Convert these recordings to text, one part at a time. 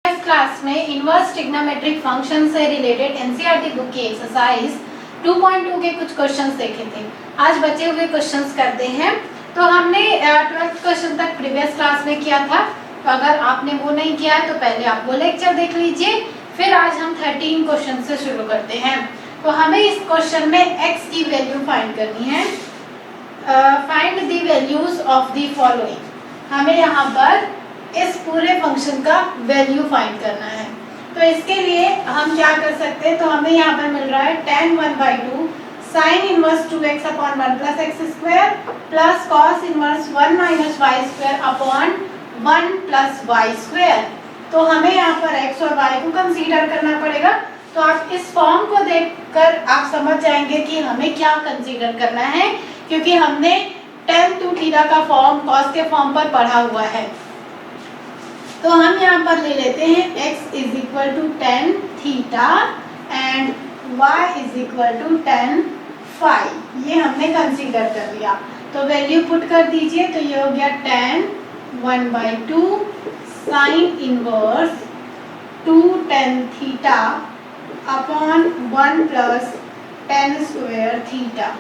इस क्लास में inverse trigonometric function से रिलेटेड एनसीईआरटी बुक की एक्सरसाइज 2.2 के कुछ क्वेश्चंस देखे थे। आज बचे हुए क्वेश्चंस करते हैं। तो हमने 12th क्वेश्चन तक प्रीवियस क्लास में किया था, तो अगर आपने वो नहीं किया है तो पहले आप वो लेक्चर देख लीजिए। फिर आज हम 13 क्वेश्चन से शुरू करते हैं। तो हमें इस क्वेश्चन में x की वैल्यू फाइंड करनी है। Find the values of the following. हमें यहाँ पर इस पूरे फंक्शन का वैल्यू फाइंड करना है। तो इसके लिए हम क्या कर सकते हैं, तो हमें यहाँ पर मिल रहा है tan 1/2 sin inverse 2x upon 1 plus x square plus cos inverse 1 minus y square upon 1 plus y square. तो हमें यहाँ पर x और y को कंसीडर करना पड़ेगा। तो आप इस फॉर्म को देखकर आप समझ जाएंगे कि हमें क्या कंसीडर करना है, क्योंकि हमने tan 2 थीटा का फॉर्म cos के फॉर्म पर पढ़ा हुआ है। तो हम यहाँ पर ले लेते हैं x is equal to tan theta and y is equal to tan phi. ये हमने कंसीडर कर लिया। तो वैल्यू पुट कर दीजिए। तो ये हो गया tan 1/2 sine inverse 2 tan theta upon 1 plus tan square theta.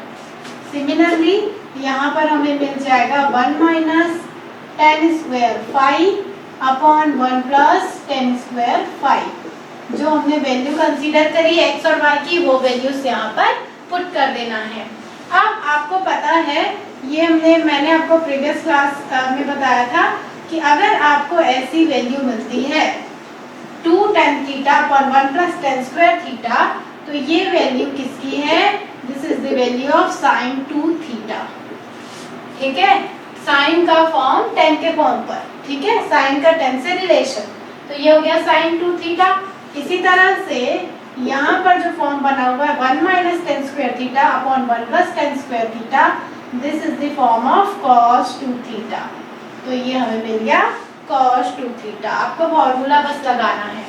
Similarly यहाँ पर हमें मिल जाएगा 1 minus tan square phi upon 1 plus tan square phi. जो हमने वैल्यू कंसीडर करी x और y की, वो वैल्यूज यहाँ पर पुट कर देना है। अब आपको पता है, ये मैंने आपको प्रीवियस क्लास में बताया था कि अगर आपको ऐसी वैल्यू मिलती है 2 tan theta upon 1 plus tan square theta, तो ये वैल्यू किसकी है? This is the value of sine 2 theta. ठीक है, साइन का फॉर्म tan के फॉर्म पर, ठीक है, साइन का tan से रिलेशन। तो ये हो गया साइन 2 थीटा। इसी तरह से यहाँ पर जो फॉर्म बना हुआ है 1 minus tan square theta upon 1 plus tan square theta, this is the form of cos 2 theta. तो ये हमें मिल गया cos 2 थीटा। आपको फॉर्मूला बस लगाना है।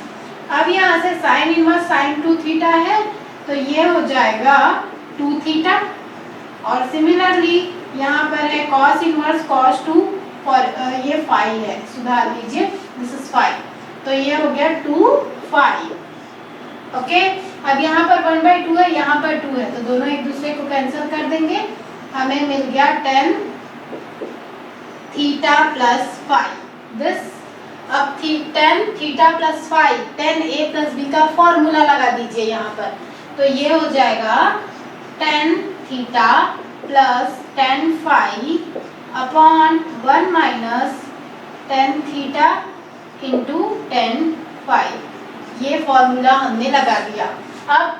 अब यहाँ से साइन इनवर्स साइन 2 थीटा है, तो ये हो जाएगा 2 थीटा। और सिमिलरली यहाँ पर है cos इनवर्स cos 2 और ये फाई है, सुधार लीजिए, दिस इज फाई। तो ये हो गया 2 फाई। ओके, अब यहाँ पर 1/2 है, यहाँ पर 2 है, तो दोनों एक दूसरे को कैंसिल कर देंगे। हमें मिल गया tan theta plus phi. This अब tan theta plus phi, tan a plus b का फॉर्मूला लगा दीजिए यहाँ पर। तो ये हो जाएगा tan theta plus tan phi upon 1 minus tan theta into tan phi. ये फॉर्मूला हमने लगा दिया। अब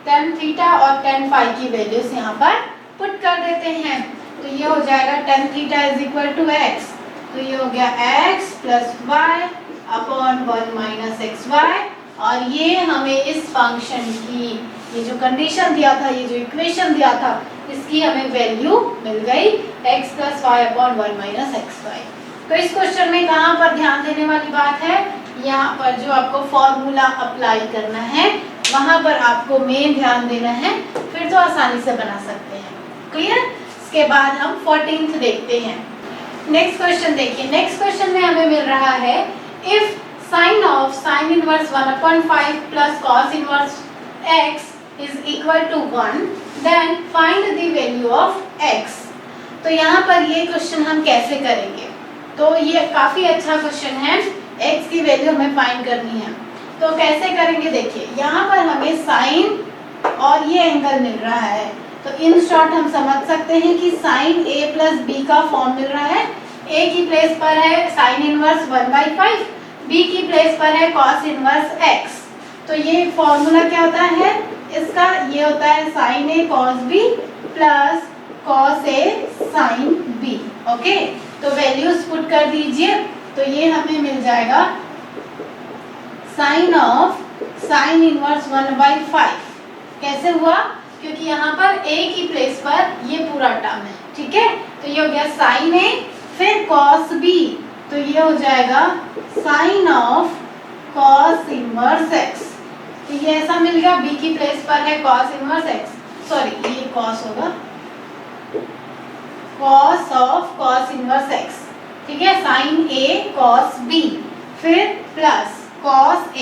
tan थीटा और tan फाई की वैल्यूज यहाँ पर पुट कर देते हैं। तो ये हो जाएगा tan theta is equal to x। तो ये हो गया x plus y upon 1 minus x y. और ये हमें इस फंक्शन की ये जो कंडीशन दिया था, ये जो इक्वेशन दिया था, इसकी हमें वैल्यू मिल गई x plus y upon 1 minus x y. तो इस क्वेश्चन में कहाँ पर ध्यान देने वाली बात है? यहाँ पर जो आपको फॉर्मूला अप्लाई करना है, वहाँ पर आपको मेन ध्यान देना है, फिर तो आसानी से बना सकते हैं। क्लियर? इसके बाद हम 14th देखते हैं। नेक्स्ट क्वेश्चन देखिए। नेक्स्ट क्वेश्चन में हमें मिल रहा है if sine of sine inverse 1/5 plus cos inverse x is equal to 1, then find the value of x। तो यहाँ पर ये क्वेश्चन हम कैसे करेंगे? तो ये काफी अच्छा क्वेश्चन है। x की वैल्यू हमें फाइंड करनी है। तो कैसे करेंगे? देखिए, यहाँ पर हमें साइन और ये एंगल मिल रहा है। तो इन शॉर्ट हम समझ सकते हैं कि साइन a प्लस b का फॉर्म मिल रहा है। a की प्लेस पर है साइन इनवर्स 1/5, b की प्लेस पर है कॉस इनवर्स x। तो ये फॉर्मूला क्या होता है इसका? ये होता है sine a cos b plus cos a sine b। Okay, तो वैल्यूज पुट कर दीजिए। तो ये हमें मिल जाएगा साइन ऑफ साइन इनवर्स 1/5। कैसे हुआ? क्योंकि यहाँ पर a की प्लेस पर ये पूरा टर्म है, ठीक है। तो ये हो गया साइन a फिर कॉस b, तो ये हो जाएगा sine of cos inverse x। तो ये ऐसा मिल गया, b की प्लेस पर है कॉस इनवर्स x, सॉरी ये कॉस होगा, cos of cos inverse x, ठीक है, साइन a कॉस b, फिर प्लस cos A,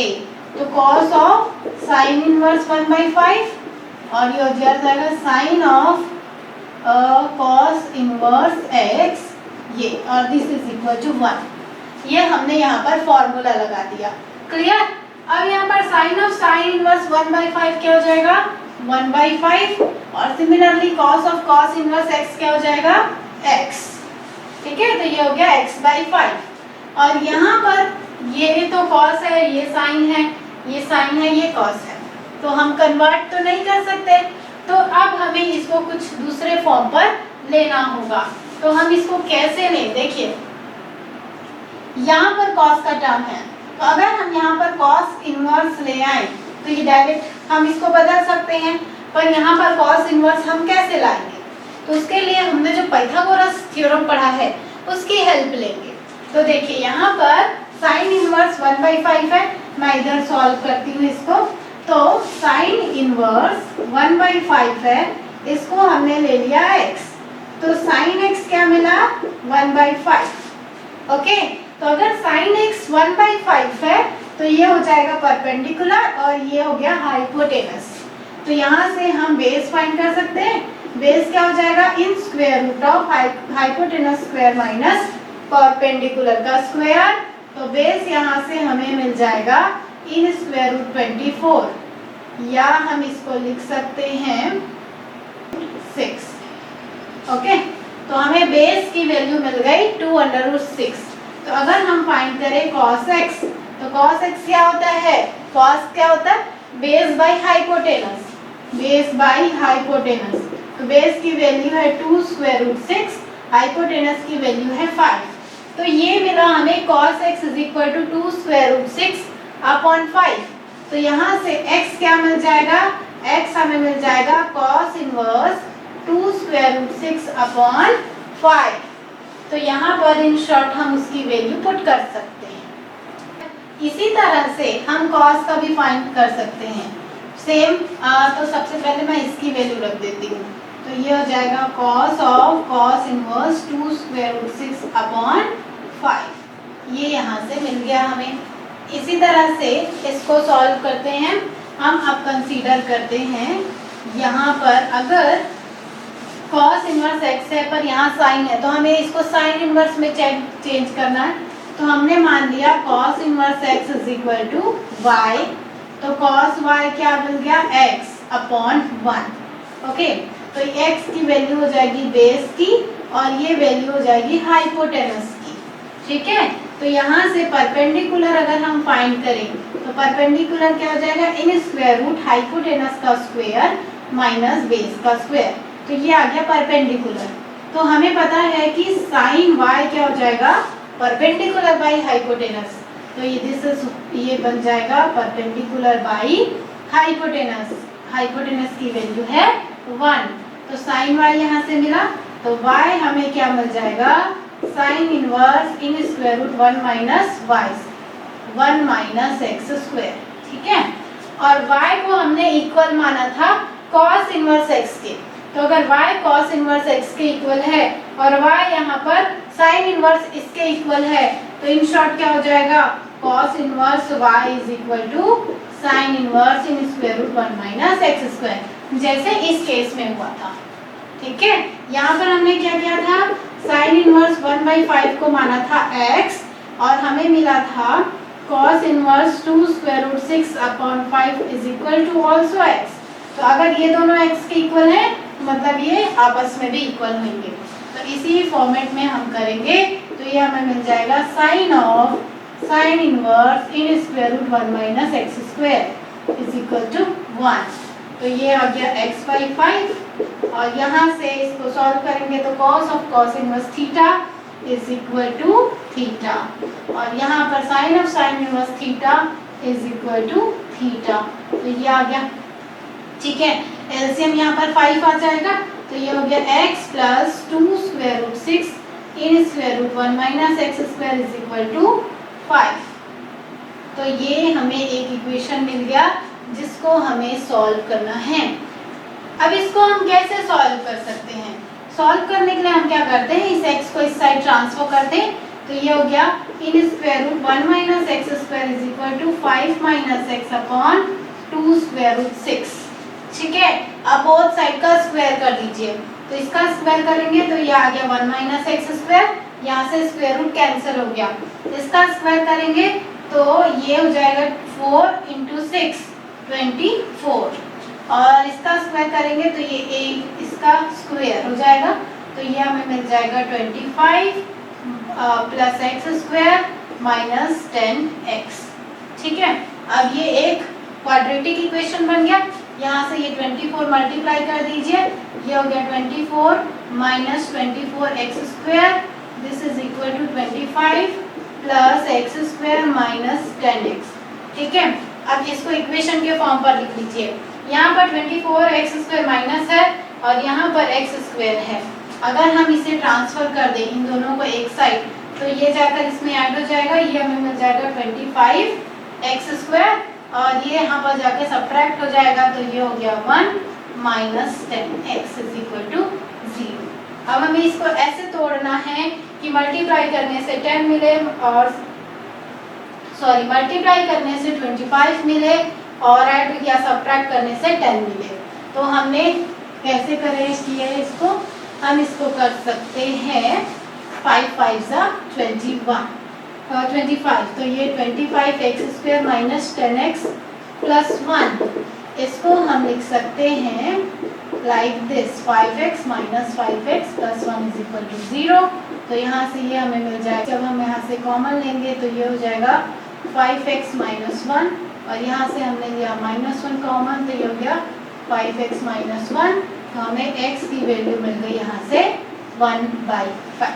तो cos ऑफ साइन इनवर्स 1/5 और ये हो जाएगा sine of cos inverse x, ये, और दिस इज इक्वल टू 1। ये हमने यहाँ पर फॉर्मूला लगा दिया। क्लियर? अब यहाँ पर साइन ऑफ साइन इनवर्स 1/5 क्या हो जाएगा 1/5 और similarly cos of cos inverse x क्या हो जाएगा x। ठीक है, तो ये हो गया x/5 और यहाँ पर ये तो cos है, ये साइन है, ये साइन है, ये cos है, तो हम कन्वर्ट तो नहीं कर सकते, तो अब हमें इसको कुछ दूसरे फॉर्म पर लेना होगा। तो हम इसको कैसे लें? देखिए यहाँ पर cos का टर्म है, तो अगर हम यहाँ पर cos इनवर्स ले आए तो ये डायरेक्ट हम इसको बदल सकते हैं, पर यहाँ पर cos इनवर्स हम कैसे लाएंगे? तो उसके लिए हमने जो पाइथागोरस थ्योरम पढ़ा है उसकी हेल्प लेंगे। तो देखिए यहाँ पर साइन इनवर्स 1/5 है, मैं इधर सॉल्व करती हूँ इसको। तो साइन इनवर्स 1/5 है, इसको हमने ले लिया x, तो साइन x क्या मिला 1/5। ओके, तो अगर साइन x 1/5 है तो ये हो जाएगा परपेंडिकुलर और ये हो गया हाइपोटेनस। तो यहाँ से हम बेस फाइंड कर सकते हैं। बेस क्या हो जाएगा in square root of hypotenuse square minus perpendicular का स्क्वायर। तो बेस यहाँ से हमें मिल जाएगा इन स्क्वायर रूट 24, या हम इसको लिख सकते हैं 6। ओके, तो हमें बेस की वैल्यू मिल गई 2√6। तो अगर हम फाइंड करें cos x, तो cos x क्या होता है? cos क्या होता है? Base by hypotenuse, base by hypotenuse. तो बेस की वैल्यू है 2√6, हाइपोटेनस की वैल्यू है 5। तो ये मिला हमें cos x is equal to 2√6/5। तो यहाँ से x क्या मिल जाएगा? x हमें मिल जाएगा cos इनवर्स 2√6/5। तो यहाँ पर इन शॉर्ट हम उसकी वैल्यू पुट कर सकते हैं। इसी तरह से हम cos का भी फाइंड कर सकते हैं सेम। तो सबसे पहले मैं इसकी वैल्यू रख देती हूँ, तो ये हो जाएगा cos ऑफ cos इनवर्स 2√6/5। ये यहाँ से मिल गया हमें। इसी तरह से इसको सॉल्व करते हैं हम। अब कंसीडर करते हैं यहाँ पर अगर cos इनवर्स x है पर यहाँ साइन है, तो हमें इसको साइन इनवर्स में चेंज करना है। तो हमने मान लिया cos inverse x is equal to y, तो cos y क्या मिल गया x/1। ओके, तो x की वैल्यू हो जाएगी बेस की और ये वैल्यू हो जाएगी हाइपोटेनस की। ठीक है, तो यहाँ से परपेंडिकुलर अगर हम फाइंड करें तो परपेंडिकुलर क्या हो जाएगा इन स्क्वायर रूट हाइपोटेनस का स्क्वायर माइनस बेस का स्क्वायर। तो ये आ गया परपेंडिकुलर। तो हमें पता है कि साइन y क्या हो जाएगा परपेंडिकुलर बाई हाइपोटेनस। तो ये बन जाएगा परपेंडिकुलर बाई हाइपोटेनस। हाइपोटेनस की वैल्यू है 1, तो साइन y यहाँ से मिला, तो y हमें क्या मिल जाएगा sine inverse in square root 1 minus x square. ठीक है, और y को हमने इक्वल माना था cos इनवर्स x के। तो अगर y cos इनवर्स x के इक्वल है और y यहाँ पर sin इनवर्स इसके इक्वल है, तो इन शॉर्ट क्या हो जाएगा cos inverse y is equal to sin inverse in square root 1 minus x square, जैसे इस केस में हुआ था। ठीक है, यहाँ पर हमने क्या किया था sin इनवर्स 1/5 को माना था x और हमें मिला था cos inverse 2√6/5 is equal to also x। तो अगर ये दोनों x के इक्वल है मतलब ये आपस में भी इक्वल होंगे। तो इसी फॉर्मेट में हम करेंगे, तो ये हमें मिल जाएगा sine of sine inverse in square root 1 minus x square is equal to 1। तो ये आ गया x/5 और यहाँ से इसको सॉल्व करेंगे तो cos of cos inverse theta is equal to theta, और यहाँ पर sine of sine inverse theta is equal to theta. तो ये आ गया। ठीक है, एलसीएम यहाँ पर 5 आ जाएगा, तो ये हो गया x plus 2√6 in square root 1 minus x square is equal to 5। तो ये हमें एक इक्वेशन मिल गया जिसको हमें सॉल्व करना है। अब इसको हम कैसे सॉल्व कर सकते हैं? सॉल्व करने के लिए हम क्या करते हैं, इस x को इस साइड ट्रांसफर करते हैं, तो ये हो गया in square root 1 minus x square is equal to 5 minus x upon 2 square root 6। ठीक है, अब बोथ साइड का स्क्वायर कर दीजिए। तो इसका स्क्वायर करेंगे तो ये आ गया 1 माइनस एक्स स्क्वायर, यहाँ से स्क्वायर रूट कैंसिल हो गया। इसका स्क्वायर करेंगे तो ये हो जाएगा 4 इंटू 6 24, और इसका स्क्वायर करेंगे तो ये इसका स्क्वायर हो जाएगा, तो ये हमें मिल जाएगा 25 plus x square minus 10x। ठीक है, अब ये एक क्वाड्रेटिक इक्वेशन बन गया। यहाँ से ये 24 मल्टीप्लाई कर दीजिए, ये हो गया 24 minus 24x square, this is equal to 25 plus x square minus 10x। ठीक है, अब इसको इक्वेशन के फॉर्म पर लिख लीजिए। यहाँ पर 24x स्क्वायर माइनस है और यहाँ पर x स्क्वायर है। अगर हम इसे ट्रांसफर कर दें इन दोनों को एक साइड, तो ये जाकर इसमें ऐड हो जाएगा, ये हमें मिल जाएगा 25x स्क्वायर, और ये यहाँ पर जाके सब्ट्रैक्ट हो जाएगा, तो ये हो गया 1 minus 10x is equal to 0। अब हमें इसको ऐसे तोड़ना है कि मल्टीप्लाई करने से 10 मिले और मल्टीप्लाई करने से 25 मिले और ऐड या सब्ट्रैक्ट करने से 10 मिले। तो हमने कैसे करें किए इसको, हम इसको कर सकते हैं 5 5 सा 25, तो ये 25x square minus 10x plus 1, इसको हम लिख सकते हैं like this 5x minus 5x plus 1 is equal to 0। तो यहाँ से ये हमें मिल जाएगा, जब हम यहाँ से कॉमन लेंगे तो ये हो जाएगा 5x माइनस 1, और यहाँ से हमने लिया माइनस 1 कॉमन, तो ये हो गया 5x माइनस 1, तो हमें x की वैल्यू मिल गई यहाँ से 1/5।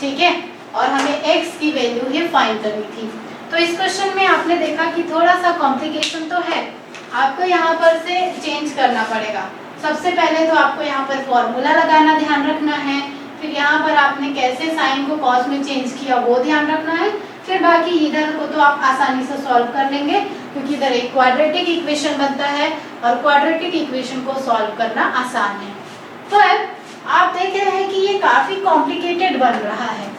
ठीक है, और हमें x की वैल्यू ही फाइंड करनी थी। तो इस क्वेश्चन में आपने देखा कि थोड़ा सा कॉम्प्लिकेशन तो है, आपको यहाँ पर से चेंज करना पड़ेगा। सबसे पहले तो आपको यहाँ पर फॉर्मूला लगाना ध्यान रखना है, फिर यहाँ पर आपने कैसे साइन को कॉस में चेंज किया वो ध्यान रखना है, फिर बाकी इधर को तो आप आसानी से सॉल्व कर लेंगे, क्योंकि इधर एक क्वाड्रेटिक इक्वेशन बनता है और क्वाड्रेटिक इक्वेशन को सॉल्व करना आसान है। तो अब आप देख रहे हैं कि ये काफ़ी कॉम्प्लिकेटेड बन रहा है,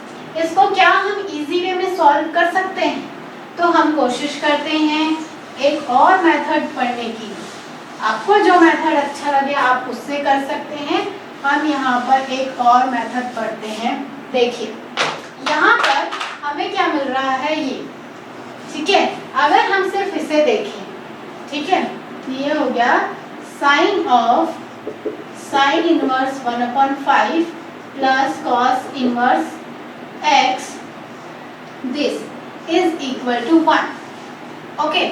इसको क्या हम इजी वे में सॉल्व कर सकते हैं? तो हम कोशिश करते हैं एक और मेथड पढ़ने की। आपको जो मेथड अच्छा लगे आप उससे कर सकते हैं। हम यहाँ पर एक और मेथड पढ़ते हैं। देखिए यहाँ पर हमें क्या मिल रहा है ये, ठीक है, अगर हम सिर्फ इसे देखें, ठीक है, ये हो गया sine inverse 1/5 plus cos inverse x, this is equal to 1। Okay,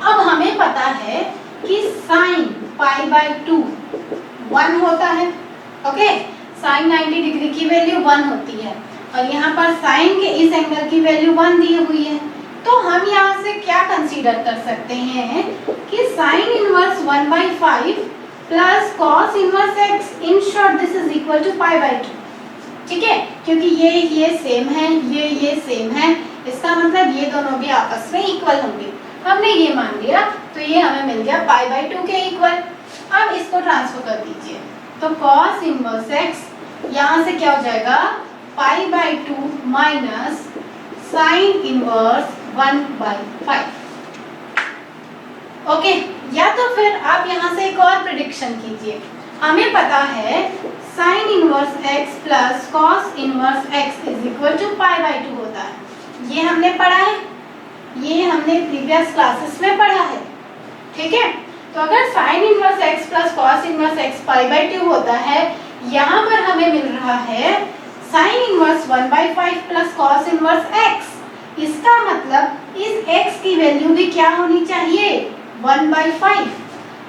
अब हमें पता है कि साइन π/2 1 होता है। ओके, साइन 90 डिग्री की वैल्यू 1 होती है और यहाँ पर साइन के इस एंगल की वैल्यू 1 दी हुई है। तो हम यहाँ से क्या कंसीडर कर सकते हैं कि sine inverse 1/5 plus cos inverse x, in short this is equal to π/2। ठीक है, क्योंकि ये सेम है, ये सेम है, इसका मतलब ये दोनों भी आपस में इक्वल होंगे। हमने ये मान लिया, तो ये हमें मिल गया π/2 के इक्वल। अब इसको ट्रांसफर कर दीजिए, तो कॉस इनवर्स x यहाँ से क्या हो जाएगा π/2 माइनस साइन इनवर्स 1/5। ओके, या तो फिर आप यहाँ से एक और प्रेडिक्शन कीजिए। हमें पता है sine inverse x plus cos inverse x is equal to π/2 होता है। ये हमने पढ़ा है, ये हमने प्रीवियस क्लासेस में पढ़ा है। ठीक है, तो अगर sign inverse x plus cos inverse x π/2 होता है, यहाँ पर हमें मिल रहा है sine inverse 1/5 plus cos inverse x। इसका मतलब इस x की वैल्यू भी क्या होनी चाहिए 1/5।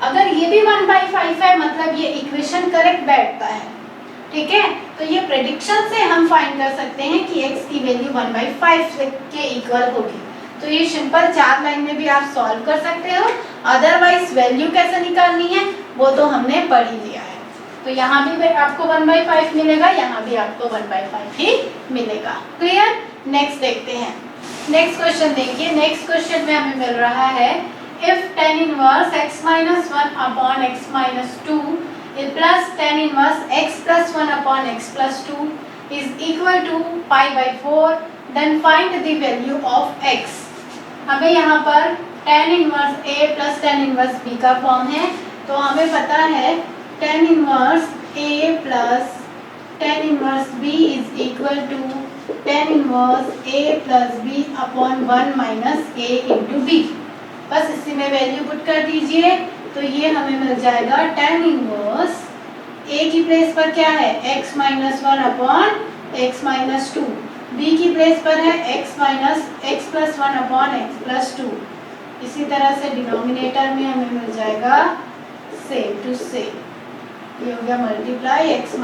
अगर ये भी 1/5 है, मतलब ये इक्वेशन करेक्ट बैठता है। ठीक है, तो ये प्रेडिक्शन से हम फाइंड कर सकते हैं कि x की वैल्यू 1/5 के इक्वल होगी। तो ये सिंपल 4 लाइन में भी आप सॉल्व कर सकते हो। अदरवाइज वैल्यू कैसे निकालनी है वो तो हमने पढ़ ही लिया है। तो यहाँ भी आपको 1/5 मिलेगा, यहाँ भी आपको 1/5 ही मिलेगा। क्लियर? नेक्स्ट देखते हैं। नेक्स्ट क्वेश्चन देखिए। नेक्स्ट क्वेश्चन में हमें मिल रहा है if tan inverse x minus 1 upon x minus 2 plus tan inverse x plus 1 upon x plus 2 is equal to pi by 4, then find the value of x। हमें यहाँ पर tan inverse a plus tan inverse b का form है, तो हमें पता है tan inverse a plus tan inverse b is equal to tan inverse a plus b upon 1 minus a into b। बस इसी में वैल्यू पुट कर दीजिए, तो ये हमें मिल जाएगा tan इनवर्स a की प्लेस पर क्या है x minus 1 upon x minus 2, b की प्लेस पर है x minus x plus 1 upon x plus 2। इसी तरह से डिनोमिनेटर में हमें मिल जाएगा सेम टू सेम, ये हो गया multiply x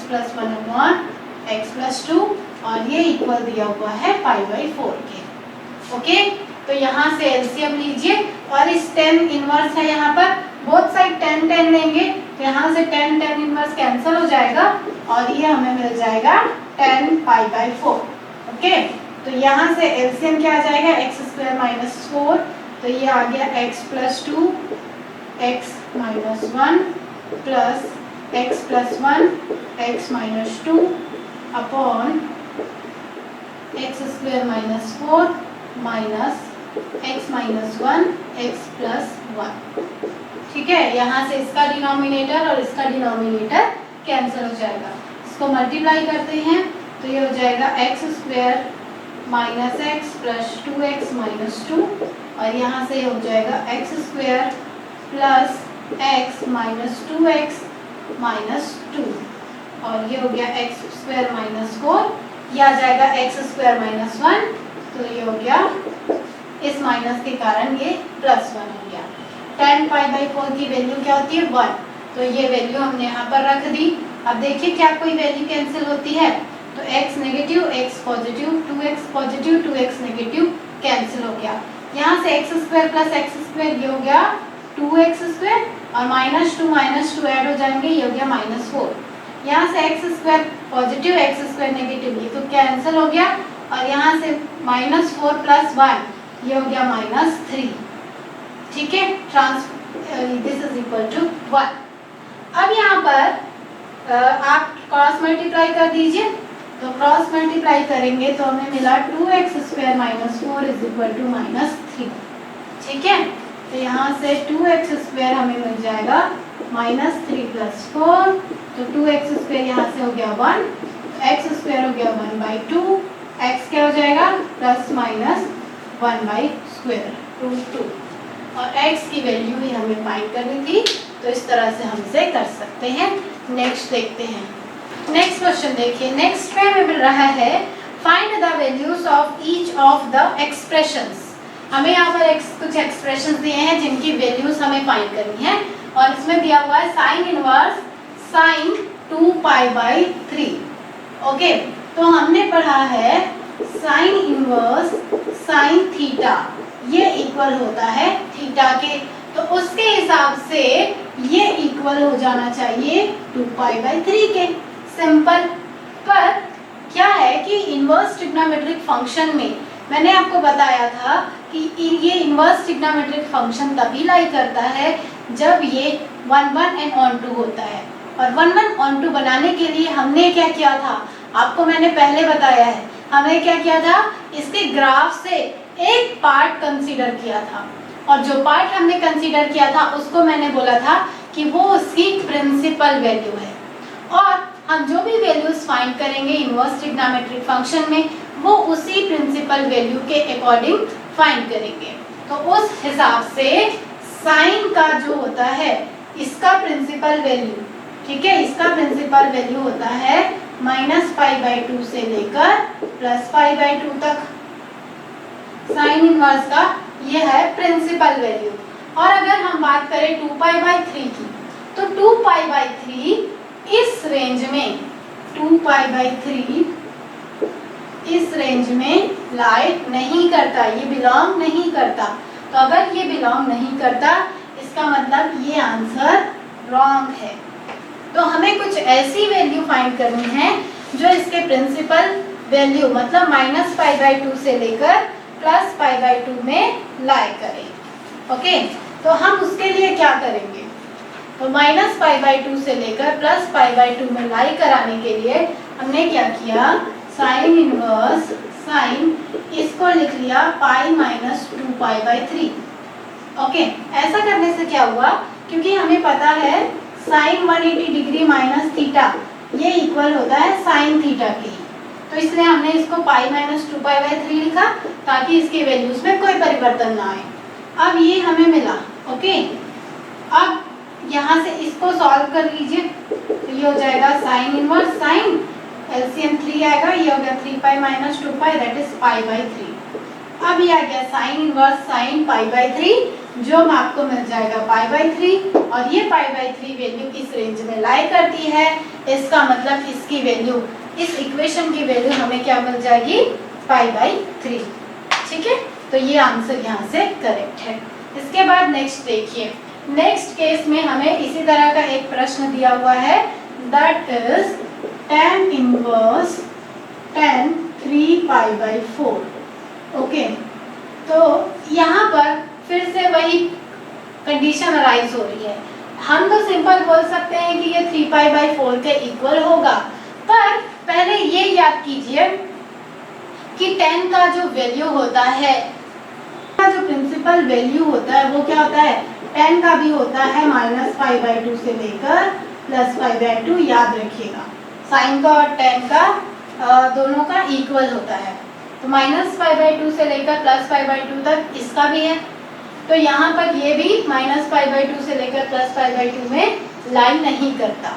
plus 1 upon x plus 2 और ये इक्वल दिया हुआ है पाई बाई 4 के। ओके, तो यहाँ से एलसीएम लीजिए और इस tan इनवर्स है यहाँ पर, बोथ साइड tan tan लेंगे तो यहाँ से tan tan इनवर्स कैंसिल हो जाएगा और ये हमें मिल जाएगा tan पाई बाई 4। ओके, तो यहाँ से एलसीएम क्या आ जाएगा x स्क्वायर माइनस 4, तो ये आ गया x plus 2 x minus 1 plus x plus 1 x minus 2 upon x square minus 4 minus x minus 1 x plus 1। ठीक है, यहाँ से इसका डिनोमिनेटर और इसका डिनोमिनेटर कैंसिल हो जाएगा। इसको मल्टीप्लाई करते हैं तो ये हो जाएगा x square minus x plus 2x minus 2 और यहाँ से हो जाएगा x square plus x minus 2x minus 2 और ये हो गया x स्क्वायर माइनस 4, ये आ जाएगा x स्क्वायर माइनस 1, तो ये हो गया इस माइनस के कारण ये प्लस 1 हो गया। tan पाई बाई 4 की वैल्यू क्या होती है 1, तो ये वैल्यू हमने यहाँ पर रख दी। अब देखिए क्या कोई वैल्यू कैंसिल होती है, तो x negative x positive 2x positive 2x negative cancel हो गया। यहाँ से x square plus x square ये हो गया 2x स्क्वायर और माइनस 2 ऐड हो जाएंगे, ये हो गया माइनस 4। यहाँ से x square positive x square negative ये तो कैंसिल हो गया और यहाँ से माइनस 4 प्लस 1 ये हो गया माइनस 3। ठीक है, दिस इज इक्वल टू 1। अब यहाँ पर आप क्रॉस मल्टीप्लाई कर दीजिए, तो क्रॉस मल्टीप्लाई करेंगे तो हमें मिला 2x square minus 4 is equal to minus 3। ठीक है, तो यहाँ से 2x स्क्वायर हमें मिल जाएगा माइनस 3 प्लस 4, तो 2x स्क्वायर यहाँ से हो गया 1, x स्क्वायर हो गया 1 बाई 2, x क्या हो जाएगा plus minus 1 by square root 2 और x की वैल्यू ही हमें फाइंड करनी थी, तो इस तरह से हम इसे कर सकते हैं। नेक्स्ट देखते हैं, नेक्स्ट क्वेश्चन देखिए। नेक्स्ट में हमें मिल रहा है find the values of each of the expressions. हमें यहाँ पर कुछ एक्सप्रेशंस दिए हैं जिनकी वैल्यूज हमें फाइंड करनी है और इसमें दिया हुआ है sine inverse sine 2 pi by 3। Okay, तो हमने पढ़ा है साइन इनवर्स साइन थीटा ये इक्वल होता है थीटा के, तो उसके हिसाब से ये इक्वल हो जाना चाहिए 2 पाई बाई 3 के। सिंपल। पर क्या है कि इनवर्स ट्रिग्नोमेट्रिक फंक्शन में मैंने आपको बताया था कि ये इनवर्स ट्रिग्नोमेट्रिक फंक्शन तभी लाई करता है जब ये 1 1 एंड ऑन 2 होता है, और 1 1 ऑन 2 बनाने के लिए हमने क्या किया था आपको मैंने पहले बताया है। हमें क्या किया था, इसके ग्राफ से एक पार्ट कंसीडर किया था और जो पार्ट हमने कंसीडर किया था उसको मैंने बोला था कि वो उसकी प्रिंसिपल वैल्यू है, और हम जो भी वैल्यूज फाइंड करेंगे इनवर्स ट्रिग्नोमेट्रिक फंक्शन में वो उसी प्रिंसिपल वैल्यू के अकॉर्डिंग फाइंड करेंगे। तो उस हिसाब से साइन का जो होता है इसका प्रिंसिपल वैल्यू, ठीक है, इसका प्रिंसिपल वैल्यू होता है माइनस पाई बाई 2 से लेकर प्लस पाई बाई 2 तक। साइन इनवर्स का ये है प्रिंसिपल वैल्यू। और अगर हम बात करें 2 पाई बाई 3 की, तो 2 पाई बाई 3 इस रेंज में 2 पाई बाई 3 इस रेंज में लाई नहीं करता, ये बिलोंग नहीं करता। तो अगर ये बिलोंग नहीं करता इसका मतलब ये आंसर रॉन्ग है। तो हमें कुछ ऐसी वैल्यू फाइंड करनी है जो इसके प्रिंसिपल वैल्यू मतलब माइनस पाई बाई 2 से लेकर प्लस पाई बाई 2 में लाई करें। ओके, तो हम उसके लिए क्या करेंगे, तो माइनस पाई बाई 2 से लेकर प्लस पाई बाई 2 में लाई कराने के लिए हमने क्या किया, साइन इनवर्स साइन इसको लिख लिया pi minus 2 pi by 3। Okay, ऐसा करने से क्या हुआ, क्योंकि हमें पता है साइन 180 डिग्री माइनस थीटा ये इक्वल होता है साइन थीटा के, तो इसलिए हमने इसको पाई माइनस 2 पाई बाई 3 लिखा ताकि इसके वैल्यूज में कोई परिवर्तन ना आए। अब ये हमें मिला। ओके, अब यहाँ से इसको सॉल्व कर लीजिए, तो ये हो जाएगा साइन इनवर्स साइन, एलसीएम 3 आएगा, ये हो गया 3 pi minus 2 pi that is pi by 3। अब ये आ गया sine inverse sine pi by 3, जो आपको मिल जाएगा पाई बाई 3, और ये पाई बाई 3 वैल्यू इस रेंज में लाई करती है। इसका मतलब इसकी वैल्यू, इस इक्वेशन की वैल्यू हमें क्या मिल जाएगी, पाई बाई 3। ठीक है, तो ये आंसर यहाँ से करेक्ट है। इसके बाद नेक्स्ट देखिए, नेक्स्ट केस में हमें इसी तरह का एक प्रश्न दिया हुआ है, that is tan inverse tan 3 pi by 4। Okay, तो यहाँ पर फिर से वही कंडीशन अराइज हो रही है। हम तो सिंपल बोल सकते हैं कि ये 3 पाई बाई 4 के इक्वल होगा, पर पहले ये याद कीजिए कि tan का जो वैल्यू होता है, जो प्रिंसिपल वैल्यू होता है वो क्या होता है, tan का भी होता है माइनस पाई बाई 2 से लेकर प्लस पाई बाई 2। याद रखिएगा साइन का और tan का दोनों का इक्वल होता है, तो माइनस पाई बाई 2 से लेकर प्लस पाई बाई 2 तक इसका भी है, तो यहाँ पर ये भी माइनस पाई बाई 2 से लेकर प्लस पाई बाई 2 में लाइन नहीं करता।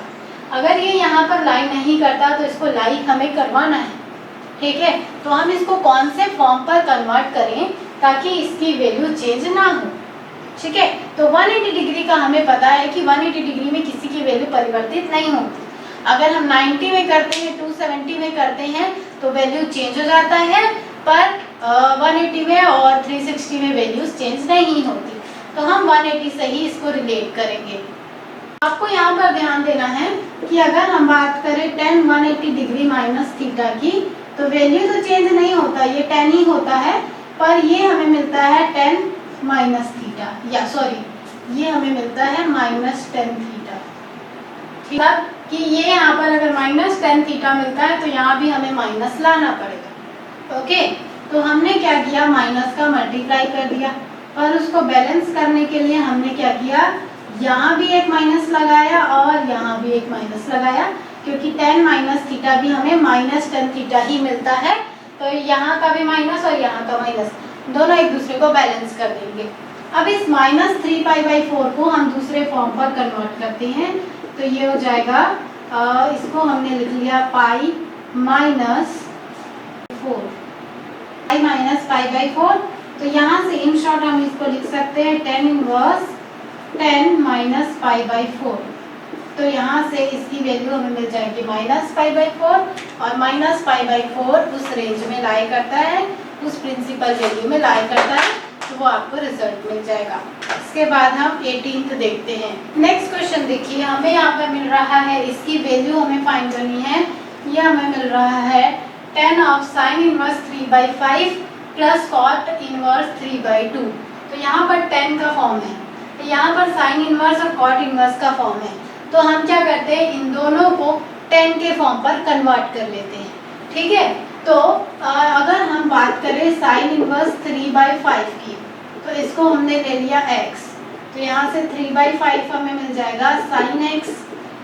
अगर ये यहाँ पर लाइन नहीं करता तो इसको लाइन हमें करवाना है। ठीक है, तो हम इसको कौन से फॉर्म पर कन्वर्ट करें ताकि इसकी वैल्यू चेंज ना हो। ठीक है, तो 180 डिग्री का हमें पता है कि 180 डिग्री में किसी की वैल्यू परिवर्तित नहीं होती। अगर हम 90 में करते हैं, 270 में करते हैं तो वैल्यू चेंज हो जाता है, पर 180 में और 360 में वैल्यूज चेंज नहीं होती। तो हम 180 से ही इसको रिलेट करेंगे। आपको यहाँ पर ध्यान देना है कि अगर हम बात करें tan 180 डिग्री माइनस थीटा की, तो वैल्यू तो चेंज नहीं होता, ये tan ही होता है, पर ये हमें मिलता है tan माइनस थीटा, या सॉरी ये हमें मिलता है माइनस tan थीटा। ठीक है, कि ये यहाँ पर अगर माइनस tan थीटा मिलता है तो यहाँ भी हमें माइनस लाना पड़ेगा। ओके, तो हमने क्या किया, माइनस का मल्टीप्लाई कर दिया, पर उसको बैलेंस करने के लिए हमने क्या किया, यहाँ भी एक माइनस लगाया और यहाँ भी एक माइनस लगाया, क्योंकि tan माइनस थीटा भी हमें माइनस tan थीटा ही मिलता है, तो यहाँ का भी माइनस और यहाँ का माइनस दोनों एक दूसरे को बैलेंस कर देंगे। अब इस माइनस 3 पाई बाई 4 को हम दूसरे फॉर्म पर कन्वर्ट करते हैं, तो ये हो जाएगा, इसको हमने लिख लिया pi minus 4, pi minus pi by 4। तो यहाँ से इन शॉर्ट हम इसको लिख सकते हैं tan inverse tan minus pi by 4। तो यहाँ से इसकी वैल्यू हमें मिल जाएगी माइनस पाई बाई 4, और माइनस पाई बाई 4 उस रेंज में लाई करता है, उस प्रिंसिपल वैल्यू में लाई करता है, तो वो आपको रिजल्ट मिल जाएगा। इसके बाद हम 18th देखते हैं। नेक्स्ट क्वेश्चन देखिए, हमें यहाँ पर मिल रहा है, इसकी वैल्यू हमें फाइंड करनी है। ये हमें मिल रहा है tan of sine inverse 3 by 5 plus cot inverse 3 by 2। तो यहाँ पर tan का फॉर्म है, तो यहाँ पर साइन इनवर्स और कॉट इनवर्स का फॉर्म है, तो हम क्या करते हैं, इन दोनों को tan के फॉर्म पर कन्वर्ट कर लेते हैं। ठीक है, तो अगर हम बात करें साइन इनवर्स 3 बाई 5 की, तो इसको हमने ले लिया x, तो यहाँ से 3 बाई 5 हमें मिल जाएगा साइन x,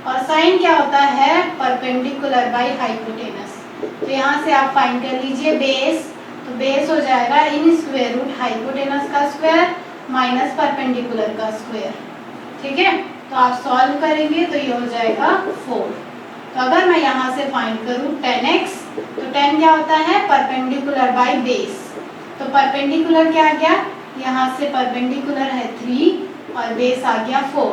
और साइन क्या होता है, परपेंडिकुलर बाई हाइपोटेनस। तो यहाँ से आप फाइंड कर लीजिए बेस, तो बेस हो जाएगा इन स्क्वायर रूट हाइपोटेनस का स्क्वायर माइनस परपेंडिकुलर का स्क्वायर। ठीक है, तो आप सॉल्व करेंगे तो ये हो जाएगा 4। तो अगर मैं यहाँ से फाइंड करूँ tan x, तो tan क्या होता है, परपेंडिकुलर बाई बेस, तो परपेंडिकुलर क्या आ गया, यहाँ से परपेंडिकुलर है 3 और बेस आ गया 4।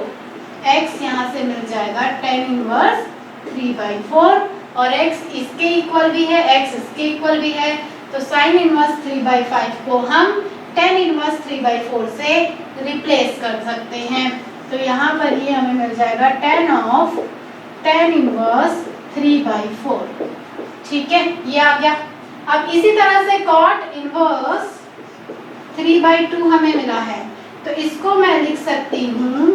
x यहाँ से मिल जाएगा tan इनवर्स 3 बाई 4, और x इसके इक्वल भी है, x इसके इक्वल भी है, तो साइन इनवर्स 3 बाई 5 को हम tan इनवर्स 3 बाई 4 से रिप्लेस कर सकते हैं। तो यहाँ पर ये हमें मिल जाएगा tan of tan inverse 3 by 4। ठीक है, ये आ गया। अब इसी तरह से cot इनवर्स 3 बाई 2 हमें मिला है, तो इसको मैं लिख सकती हूँ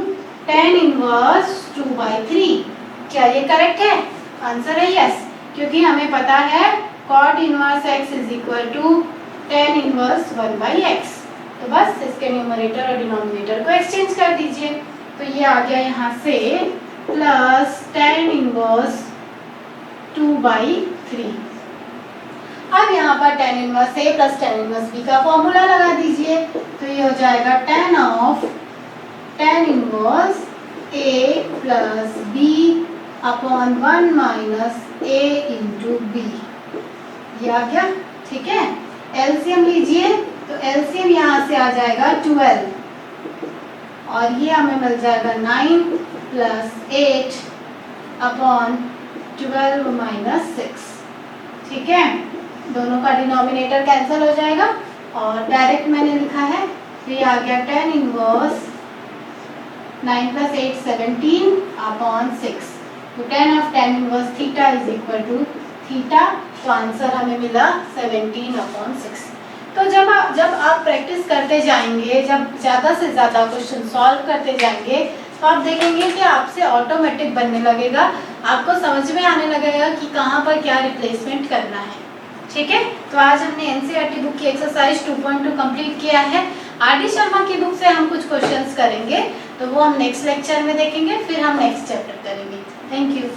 tan इनवर्स 2/3। क्या ये करेक्ट है? आंसर है यस, क्योंकि हमें पता है cot inverse x is equal to tan inverse 1/x। तो बस इसके न्यूमरेटर और डिनोमिनेटर को एक्सचेंज कर दीजिए। तो ये आ गया यहाँ से प्लस tan इनवर्स 2/3। अब यहाँ पर tan inverse a plus tan inverse b का फॉर्मूला लगा दीजिए। तो ये हो जाएगा tan of tan inverse a plus b upon 1 minus a into b। ये आ गया, ठीक है। एलसीएम लीजिए, तो एलसीएम यहाँ से आ जाएगा 12 और ये हमें मिल जाएगा 9 प्लस 8 अपॉन 12 माइनस 6, ठीक है। दोनों का डिनोमिनेटर कैंसिल हो जाएगा और डायरेक्ट मैंने लिखा है, तो ये आ गया tan इनवर्स 9 प्लस 8 17 अपॉन 6। तो tan of tan inverse theta is equal to theta. तो आंसर हमें मिला 17 अपॉन 6। तो जब आप प्रैक्टिस करते जाएंगे, जब ज़्यादा से ज़्यादा क्वेश्चन सॉल्व करते जाएंगे, तो आप देखेंगे कि आपसे ऑटोमेटिक बनने लगेगा, आपको समझ में आने लगेगा कि कहाँ पर क्या रिप्लेसमेंट करना है, ठीक है। तो आज हमने एनसीईआरटी बुक की एक्सरसाइज 2.2 कंप्लीट किया है। आर डी शर्मा की बुक से हम कुछ क्वेश्चंस करेंगे, तो वो हम नेक्स्ट लेक्चर में देखेंगे, फिर हम नेक्स्ट चैप्टर करेंगे। Thank you.